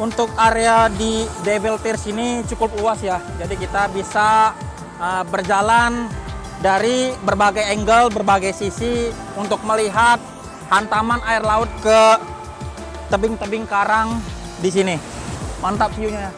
Untuk area di Devil Tears ini cukup luas ya, jadi kita bisa berjalan dari berbagai angle, berbagai sisi untuk melihat hantaman air laut ke tebing-tebing karang di sini. Mantap view-nya.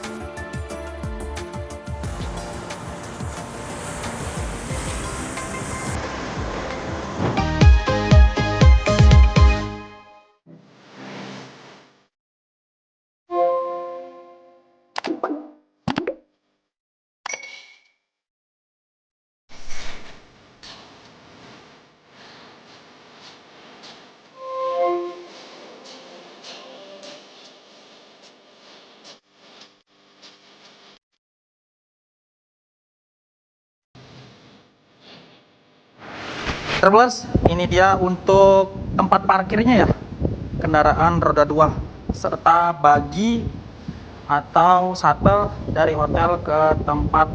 Travelers, ini dia untuk tempat parkirnya ya, kendaraan roda 2 serta bagi atau shuttle dari hotel ke tempat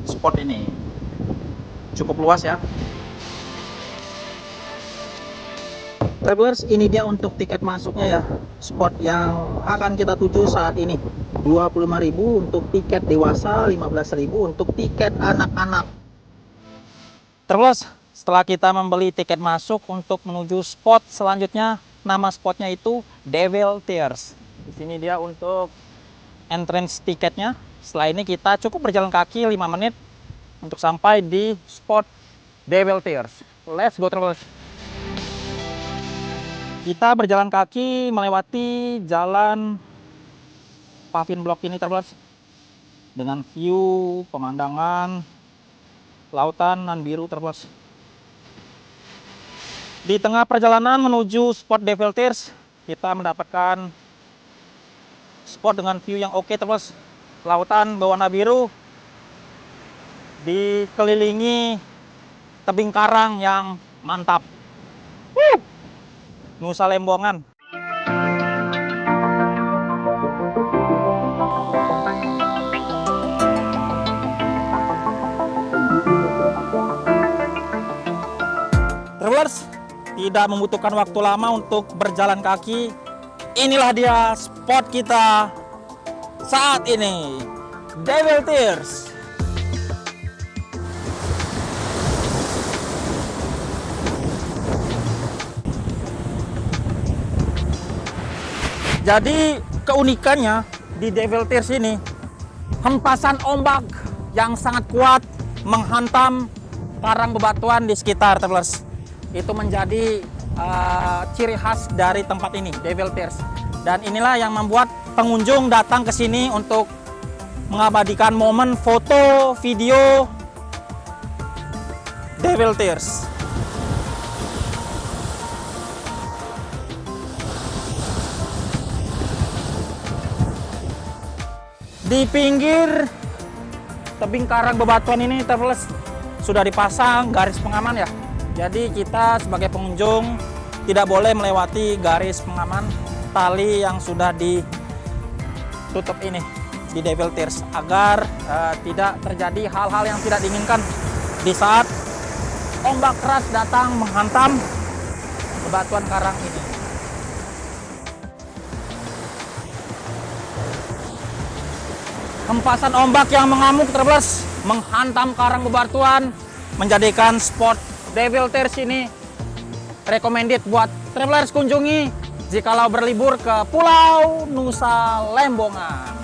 spot ini. Cukup luas ya. Travelers, ini dia untuk tiket masuknya ya, spot yang akan kita tuju saat ini. 25.000 untuk tiket dewasa, 15.000 untuk tiket anak-anak. Travelers, setelah kita membeli tiket masuk untuk menuju spot selanjutnya, nama spotnya itu Devil Tears. Di sini dia untuk entrance tiketnya. Setelah ini kita cukup berjalan kaki 5 menit untuk sampai di spot Devil Tears. Let's go Travelers. Kita berjalan kaki melewati jalan Pavin Block ini Travelers, dengan view pemandangan lautan nan biru Travelers. Di tengah perjalanan menuju spot Devil Tears, kita mendapatkan spot dengan view yang oke Travelers. Lautan berwarna biru dikelilingi tebing karang yang mantap. Nusa Lembongan. Travelers, tidak membutuhkan waktu lama untuk berjalan kaki. Inilah dia spot kita saat ini, Devil Tears. Jadi keunikannya di Devil Tears ini, hempasan ombak yang sangat kuat menghantam karang bebatuan di sekitar Travelers. Itu menjadi ciri khas dari tempat ini, Devil Tears. Dan inilah yang membuat pengunjung datang ke sini untuk mengabadikan momen foto, video Devil Tears. Di pinggir tebing karang bebatuan ini Travelers sudah dipasang garis pengaman ya. Jadi kita sebagai pengunjung tidak boleh melewati garis pengaman tali yang sudah ditutup ini di Devil Tears, agar tidak terjadi hal-hal yang tidak diinginkan di saat ombak keras datang menghantam bebatuan karang ini. Hempasan ombak yang mengamuk Travelers menghantam karang bebatuan menjadikan spot Devil Tears ini recommended buat travelers kunjungi jikalau berlibur ke Pulau Nusa Lembongan.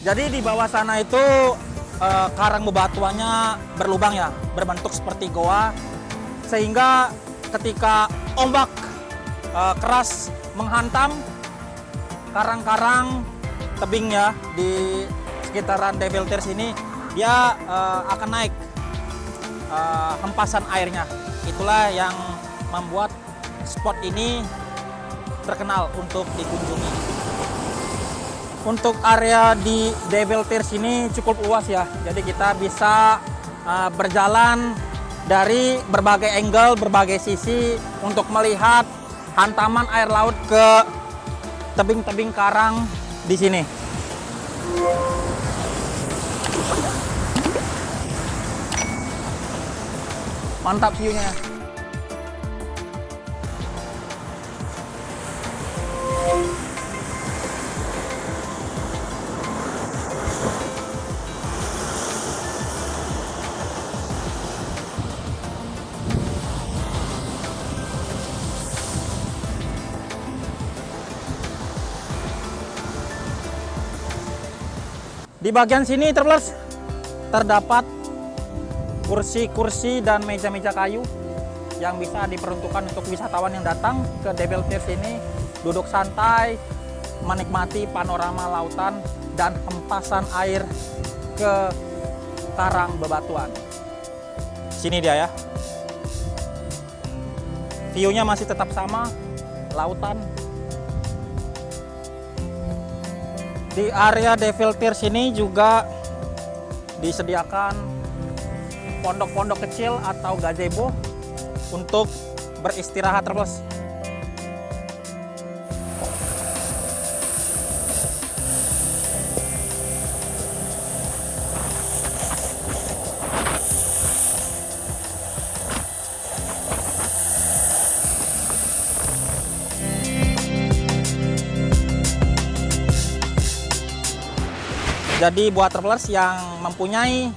Jadi di bawah sana itu karang bebatuannya berlubang ya, berbentuk seperti goa, sehingga ketika ombak keras menghantam karang-karang tebing ya di sekitaran Devil Tears ini, dia akan naik hempasan airnya. Itulah yang membuat spot ini terkenal untuk dikunjungi. Untuk area di Devil Tears ini cukup luas ya, jadi kita bisa berjalan dari berbagai angle, berbagai sisi untuk melihat hantaman air laut ke tebing-tebing karang di sini. Mantap view-nya. Di bagian sini travelers terdapat kursi-kursi dan meja-meja kayu yang bisa diperuntukkan untuk wisatawan yang datang ke Devil Tears ini duduk santai, menikmati panorama lautan dan hempasan air ke karang bebatuan. Sini dia ya. View-nya masih tetap sama, lautan. Di area Devil Tears ini juga disediakan pondok-pondok kecil atau gazebo untuk beristirahat terus. Jadi buat travelers yang mempunyai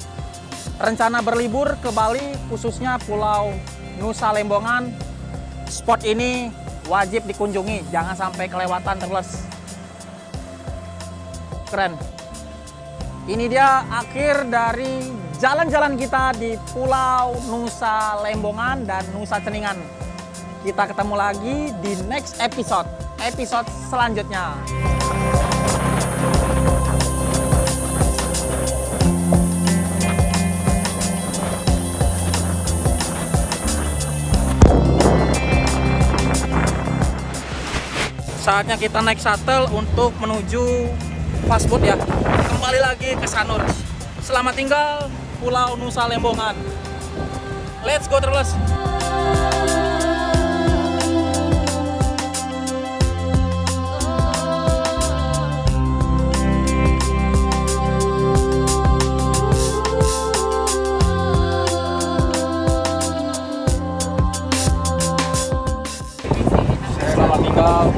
rencana berlibur ke Bali, khususnya Pulau Nusa Lembongan, spot ini wajib dikunjungi, jangan sampai kelewatan travelers. Keren. Ini dia akhir dari jalan-jalan kita di Pulau Nusa Lembongan dan Nusa Ceningan. Kita ketemu lagi di next episode selanjutnya. Saatnya kita naik shuttle untuk menuju fastboat ya. Kembali lagi ke Sanur. Selamat tinggal Pulau Nusa Lembongan. Let's go travelers. Selamat tinggal.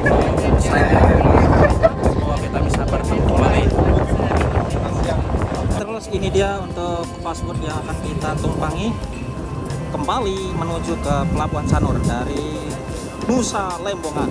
Semoga kita bisa bertemu kembali. Terus ini dia untuk fastboat yang akan kita tumpangi kembali menuju ke Pelabuhan Sanur dari Nusa Lembongan.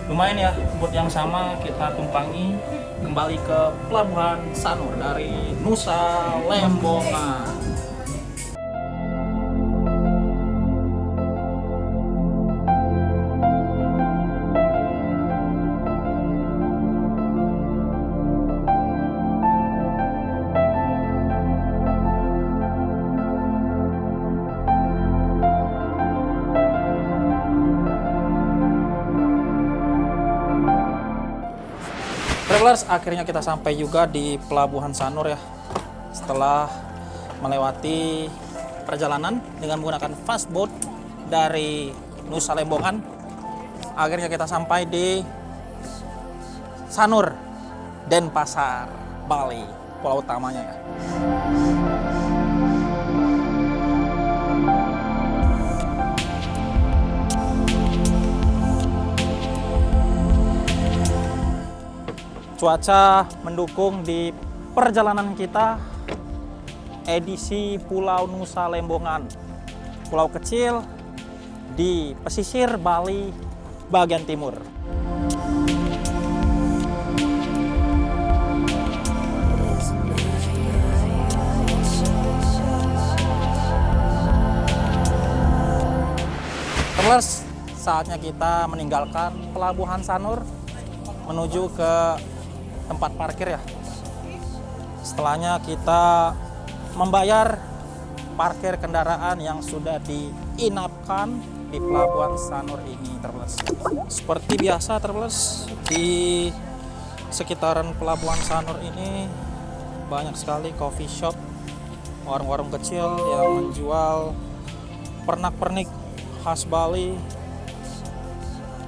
Lumayan ya, boat yang sama kita tumpangi kembali ke Pelabuhan Sanur dari Nusa Lembongan. Travelers, akhirnya kita sampai juga di Pelabuhan Sanur ya. Setelah melewati perjalanan dengan menggunakan fastboat dari Nusa Lembongan, akhirnya kita sampai di Sanur, Denpasar, Bali, pulau utamanya ya. Cuaca mendukung di perjalanan kita edisi Pulau Nusa Lembongan, pulau kecil di pesisir Bali bagian timur. Terus saatnya kita meninggalkan Pelabuhan Sanur menuju ke tempat parkir ya. Setelahnya kita membayar parkir kendaraan yang sudah diinapkan di Pelabuhan Sanur ini, Travelers. Seperti biasa, Travelers, di sekitaran Pelabuhan Sanur ini banyak sekali coffee shop, warung-warung kecil yang menjual pernak-pernik khas Bali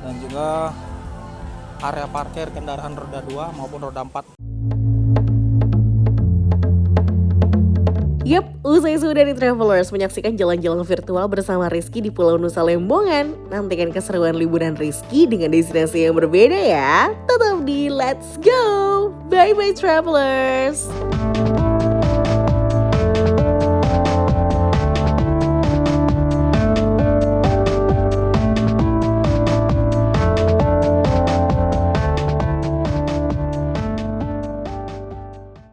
dan juga area parkir kendaraan roda 2 maupun roda 4. Yap, usai sudah nih Travelers menyaksikan jalan-jalan virtual bersama Rizky di Pulau Nusa Lembongan. Nantikan keseruan liburan Rizky dengan destinasi yang berbeda ya. Tetap di Let's Go! Bye-bye Travelers!